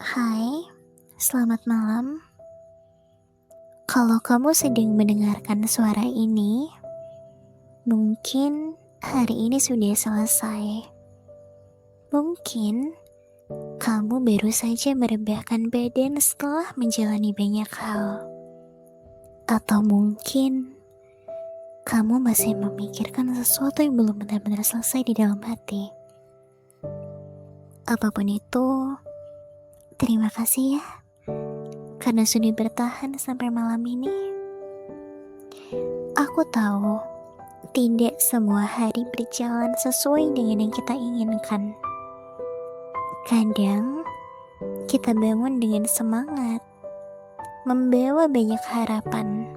Hai, selamat malam. Kalau kamu sedang mendengarkan suara ini, mungkin hari ini sudah selesai. Mungkin kamu baru saja merebahkan badan setelah menjalani banyak hal. Atau mungkin kamu masih memikirkan sesuatu yang belum benar-benar selesai di dalam hati. Apapun itu, terima kasih ya, karena sudah bertahan sampai malam ini. Aku tahu tidak semua hari berjalan sesuai dengan yang kita inginkan. Kadang kita bangun dengan semangat, membawa banyak harapan,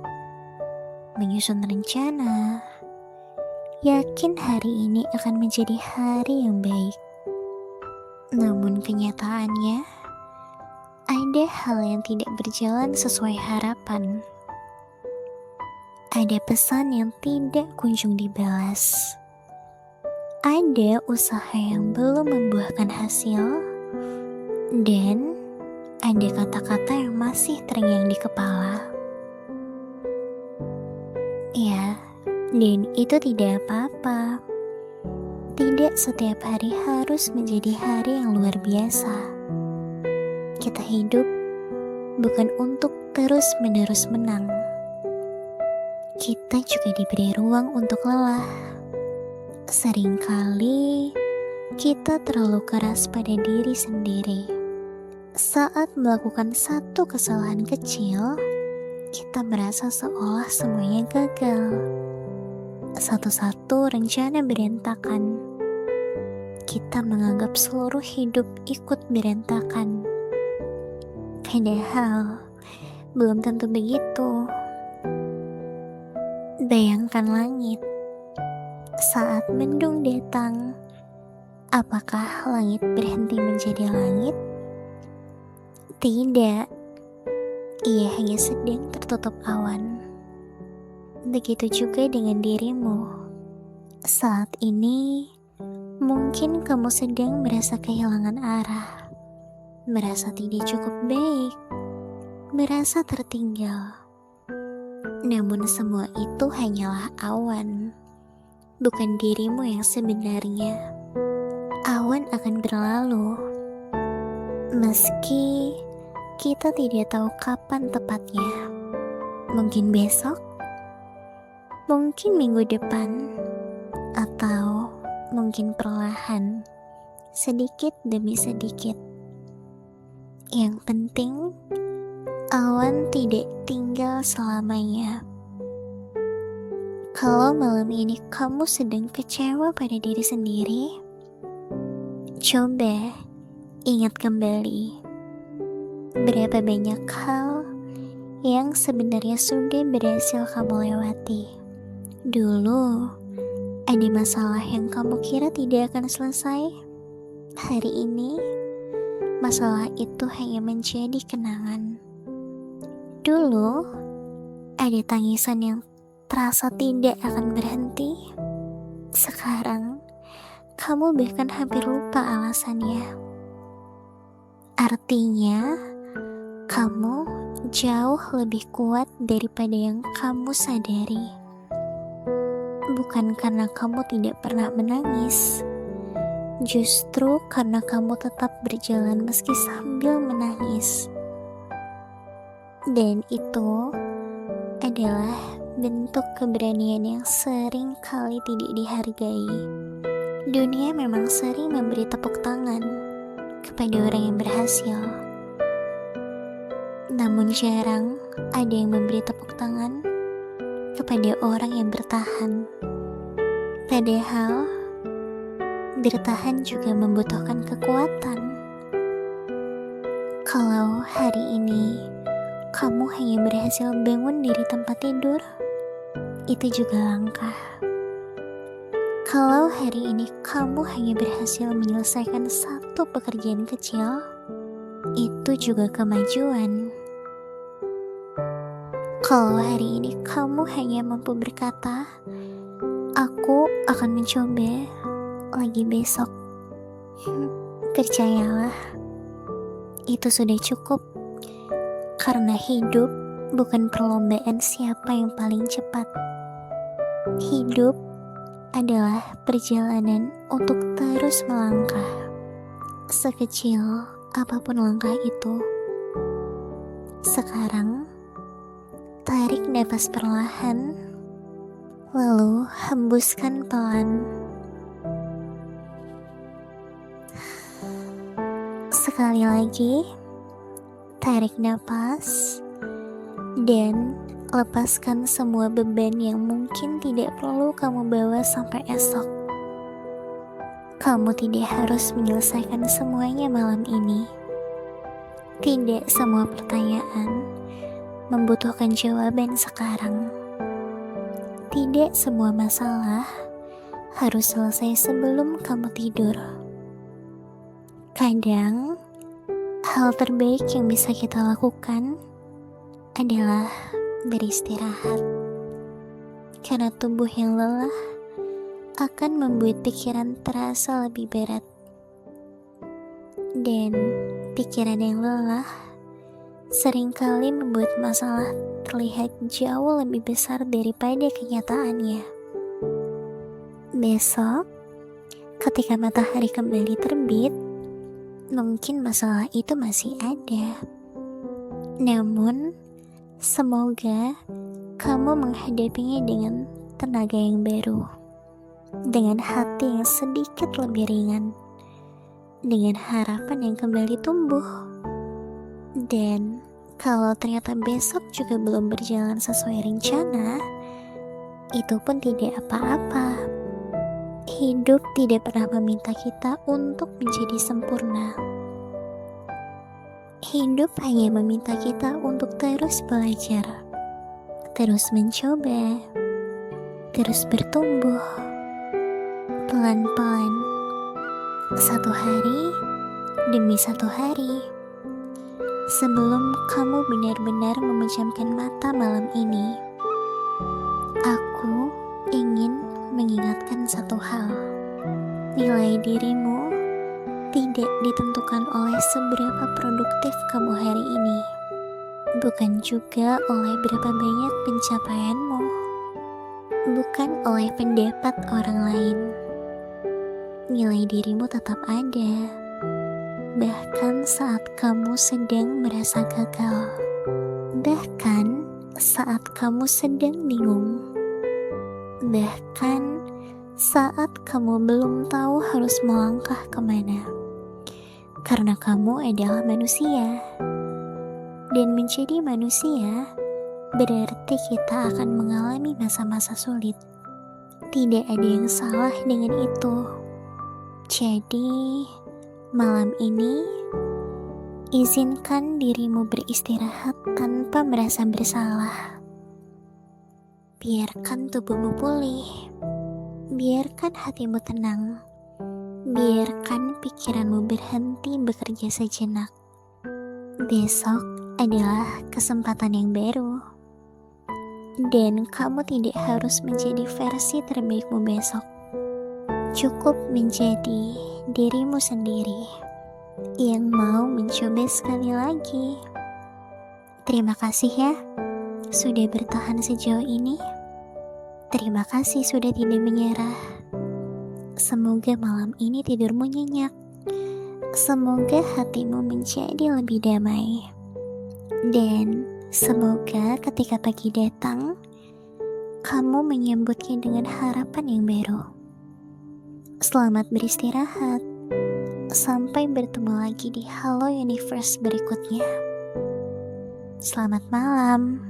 menyusun rencana, yakin hari ini akan menjadi hari yang baik. Namun kenyataannya, ada hal yang tidak berjalan sesuai harapan. Ada pesan yang tidak kunjung dibalas. Ada usaha yang belum membuahkan hasil. Dan ada kata-kata yang masih terngiang di kepala. Ya, dan itu tidak apa-apa. Tidak setiap hari harus menjadi hari yang luar biasa. Kita hidup bukan untuk terus-menerus menang. Kita juga diberi ruang untuk lelah. Seringkali kita terlalu keras pada diri sendiri. Saat melakukan satu kesalahan kecil, kita merasa seolah semuanya gagal. Satu-satu rencana berantakan. Kita menganggap seluruh hidup ikut berantakan. Padahal belum tentu begitu. Bayangkan langit. Saat mendung datang, apakah langit berhenti menjadi langit? Tidak. Ia hanya sedang tertutup awan. Begitu juga dengan dirimu. Saat ini, mungkin kamu sedang merasa kehilangan arah, merasa tidak cukup baik, merasa tertinggal. Namun semua itu hanyalah awan, bukan dirimu yang sebenarnya. Awan akan berlalu, meski kita tidak tahu kapan tepatnya. Mungkin besok, mungkin minggu depan, atau mungkin perlahan, sedikit demi sedikit. Yang penting, awan tidak tinggal selamanya. Kalau malam ini kamu sedang kecewa pada diri sendiri, coba ingat kembali berapa banyak hal yang sebenarnya sudah berhasil kamu lewati. Dulu, ada masalah yang kamu kira tidak akan selesai. Hari ini, masalah itu hanya menjadi kenangan. Dulu, ada tangisan yang terasa tidak akan berhenti. Sekarang, kamu bahkan hampir lupa alasannya. Artinya, kamu jauh lebih kuat daripada yang kamu sadari. Bukan karena kamu tidak pernah menangis, justru karena kamu tetap berjalan meski sambil menangis. Dan itu adalah bentuk keberanian yang sering kali tidak dihargai. Dunia memang sering memberi tepuk tangan kepada orang yang berhasil. Namun jarang ada yang memberi tepuk tangan kepada orang yang bertahan. Padahal bertahan juga membutuhkan kekuatan. Kalau hari ini kamu hanya berhasil bangun dari tempat tidur, itu juga langkah. Kalau hari ini kamu hanya berhasil menyelesaikan satu pekerjaan kecil, itu juga kemajuan. Kalau hari ini kamu hanya mampu berkata, "Aku akan mencoba lagi besok," percayalah, Itu sudah cukup, karena hidup bukan perlombaan siapa yang paling cepat. Hidup adalah perjalanan untuk terus melangkah, sekecil apapun langkah itu. Sekarang, tarik nafas perlahan, lalu hembuskan pelan. Sekali lagi, tarik nafas dan lepaskan semua beban yang mungkin tidak perlu kamu bawa sampai esok. Kamu tidak harus menyelesaikan semuanya malam ini. Tidak semua pertanyaan membutuhkan jawaban sekarang. Tidak semua masalah harus selesai sebelum kamu tidur. Kadang, hal terbaik yang bisa kita lakukan adalah beristirahat. Karena tubuh yang lelah akan membuat pikiran terasa lebih berat. Dan pikiran yang lelah seringkali membuat masalah terlihat jauh lebih besar daripada kenyataannya. Besok, ketika matahari kembali terbit, mungkin masalah itu masih ada. Namun, semoga kamu menghadapinya dengan tenaga yang baru, dengan hati yang sedikit lebih ringan, dengan harapan yang kembali tumbuh. Dan kalau ternyata besok juga belum berjalan sesuai rencana, itu pun tidak apa-apa. Hidup tidak pernah meminta kita untuk menjadi sempurna. Hidup hanya meminta kita untuk terus belajar, terus mencoba, terus bertumbuh, pelan-pelan, satu hari demi satu hari. Sebelum kamu benar-benar memejamkan mata malam ini, aku ingin mengingatkan satu hal. Nilai dirimu tidak ditentukan oleh seberapa produktif kamu hari ini, bukan juga oleh berapa banyak pencapaianmu, bukan oleh pendapat orang lain. Nilai dirimu tetap ada, bahkan saat kamu sedang merasa gagal, bahkan saat kamu sedang bingung, bahkan saat kamu belum tahu harus melangkah kemana. Karena kamu adalah manusia, dan menjadi manusia berarti kita akan mengalami masa-masa sulit. Tidak ada yang salah dengan itu. Jadi, malam ini izinkan dirimu beristirahat tanpa merasa bersalah. Biarkan tubuhmu pulih, biarkan hatimu tenang, biarkan pikiranmu berhenti bekerja sejenak. Besok adalah kesempatan yang baru, dan kamu tidak harus menjadi versi terbaikmu besok. Cukup menjadi dirimu sendiri yang mau mencoba sekali lagi. Terima kasih ya, sudah bertahan sejauh ini. Terima kasih sudah tidak menyerah. Semoga malam ini tidurmu nyenyak. Semoga hatimu menjadi lebih damai. Dan semoga ketika pagi datang, kamu menyambutnya dengan harapan yang baru. Selamat beristirahat. Sampai bertemu lagi di Halo Universe berikutnya. Selamat malam.